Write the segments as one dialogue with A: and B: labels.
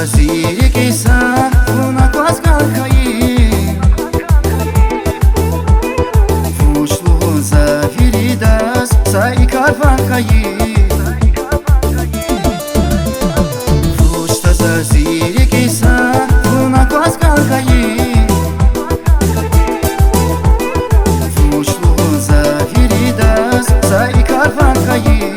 A: Zirikisa, una coascalcai Fushluza viridas, sai carvancai Fushtaza zirikisa, una coascalcai Fushluza viridas, sai carvancai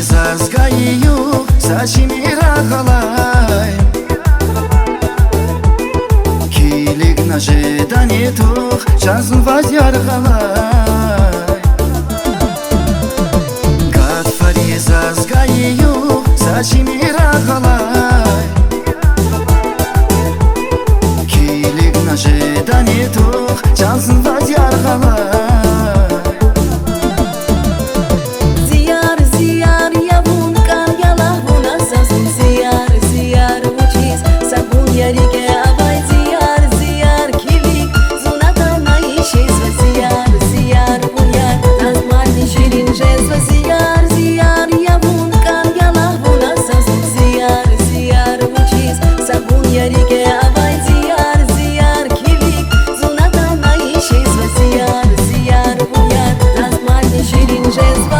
A: Зазгаю, сашими рахалай Килик на жедане тух, шансун вазярхалай Гатфари зазгаю, сашими рахалай Килик на жедане тух, шансун вазярхалай
B: Жесть